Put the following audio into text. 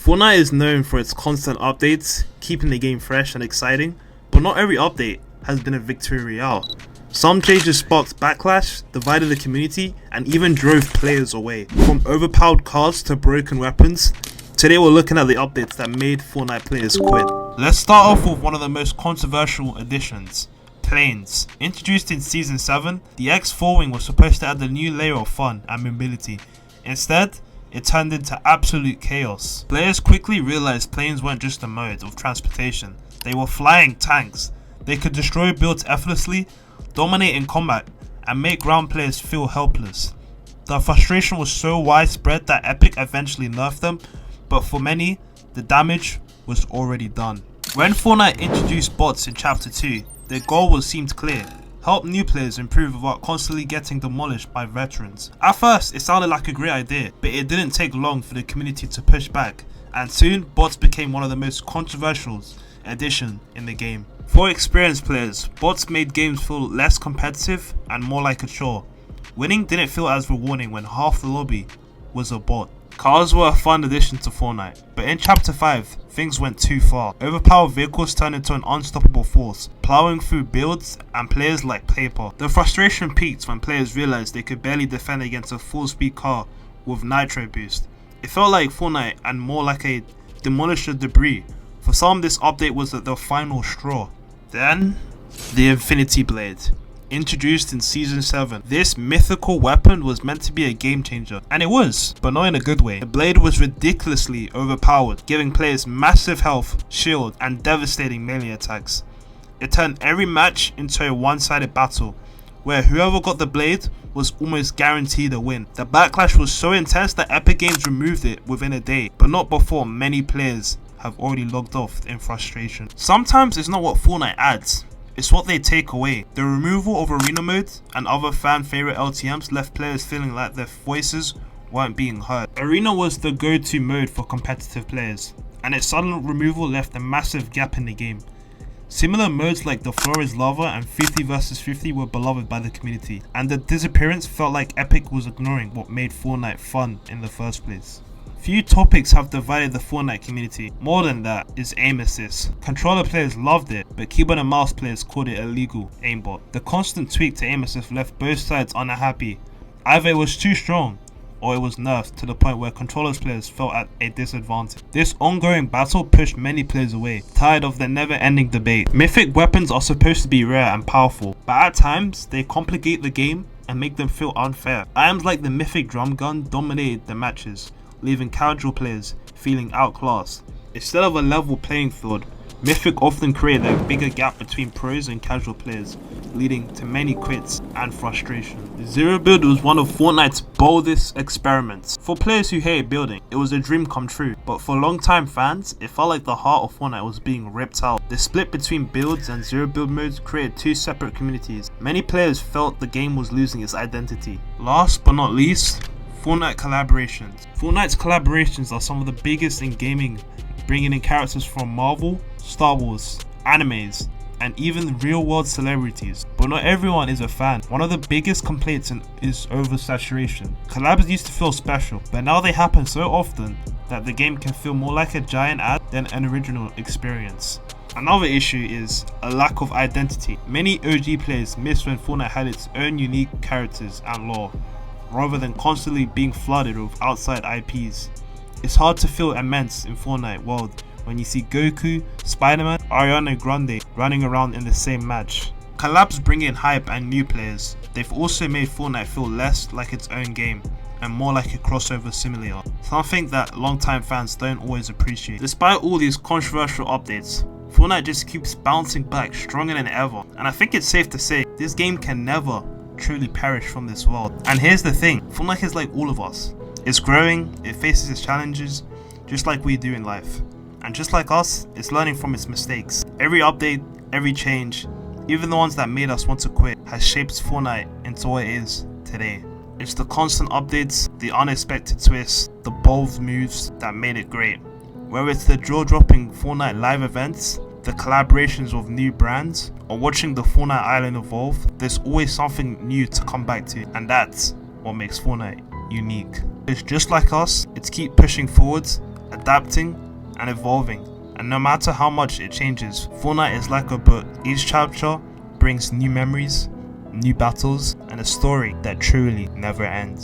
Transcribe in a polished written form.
Fortnite is known for its constant updates, keeping the game fresh and exciting, but not every update has been a victory royale. Some changes sparked backlash, divided the community, and even drove players away. From overpowered cars to broken weapons, today we're looking at the updates that made Fortnite players quit. Let's start off with one of the most controversial additions. Planes. Introduced in Season 7, the X4 wing was supposed to add a new layer of fun and mobility. Instead, it turned into absolute chaos. Players quickly realized planes weren't just a mode of transportation, they were flying tanks. They could destroy builds effortlessly, dominate in combat, and make ground players feel helpless. The frustration was so widespread that Epic eventually nerfed them, but for many, the damage was already done. When Fortnite introduced bots in Chapter 2, their goal seemed clear: help new players improve without constantly getting demolished by veterans. At first, it sounded like a great idea, but it didn't take long for the community to push back, and soon bots became one of the most controversial additions in the game. For experienced players, bots made games feel less competitive and more like a chore. Winning didn't feel as rewarding when half the lobby was a bot. Cars were a fun addition to Fortnite, but in Chapter 5, things went too far. Overpowered vehicles turned into an unstoppable force, plowing through builds and players like paper. The frustration peaked when players realized they could barely defend against a full-speed car with nitro boost. It felt like Fortnite and more like a demolisher debris. For some, this update was the final straw. Then, the Infinity Blade. Introduced in Season 7, this mythical weapon was meant to be a game changer, and it was, but not in a good way. The blade was ridiculously overpowered, giving players massive health, shield, and devastating melee attacks. It turned every match into a one-sided battle, where whoever got the blade was almost guaranteed a win. The backlash was so intense that Epic Games removed it within a day, but not before many players have already logged off in frustration. Sometimes it's not what Fortnite adds, it's what they take away. The removal of arena mode and other fan favorite LTMs left players feeling like their voices weren't being heard. Arena was the go-to mode for competitive players, and its sudden removal left a massive gap in the game. Similar modes like the floor is lava and 50 vs 50 were beloved by the community, and the disappearance felt like Epic was ignoring what made Fortnite fun in the first place. Few topics have divided the Fortnite community. More than that is aim assist. Controller players loved it, but keyboard and mouse players called it illegal aimbot. The constant tweak to aim assist left both sides unhappy. Either it was too strong, or it was nerfed to the point where controllers players felt at a disadvantage. This ongoing battle pushed many players away, tired of the never-ending debate. Mythic weapons are supposed to be rare and powerful, but at times they complicate the game and make them feel unfair. Items like the mythic drum gun dominated the matches, leaving casual players feeling outclassed. Instead of a level playing field, Mythic often created a bigger gap between pros and casual players, leading to many quits and frustration. The Zero build was one of Fortnite's boldest experiments. For players who hated building, it was a dream come true, but for long-time fans, it felt like the heart of Fortnite was being ripped out. The split between builds and Zero build modes created two separate communities. Many players felt the game was losing its identity. Last but not least, Fortnite collaborations. Fortnite's collaborations are some of the biggest in gaming, bringing in characters from Marvel, Star Wars, animes, and even real-world celebrities. But not everyone is a fan. One of the biggest complaints is oversaturation. Collabs used to feel special, but now they happen so often that the game can feel more like a giant ad than an original experience. Another issue is a lack of identity. Many OG players miss when Fortnite had its own unique characters and lore, rather than constantly being flooded with outside IPs. It's hard to feel immense in Fortnite world when you see Goku, Spider-Man, Ariana Grande running around in the same match. Collabs bring in hype and new players. They've also made Fortnite feel less like its own game and more like a crossover simulator, something that longtime fans don't always appreciate. Despite all these controversial updates, Fortnite just keeps bouncing back stronger than ever, and I think it's safe to say this game can never truly perish from this world. And here's the thing, Fortnite is like all of us. It's growing, it faces its challenges, just like we do in life. And just like us, it's learning from its mistakes. Every update, every change, even the ones that made us want to quit, has shaped Fortnite into what it is today. It's the constant updates, the unexpected twists, the bold moves that made it great. Whether it's the jaw-dropping Fortnite live events, the collaborations with new brands, or watching the Fortnite island evolve, there's always something new to come back to, and that's what makes Fortnite unique. It's just like us, it's keep pushing forwards, adapting and evolving, and no matter how much it changes, Fortnite is like a book. Each chapter brings new memories, new battles, and a story that truly never ends.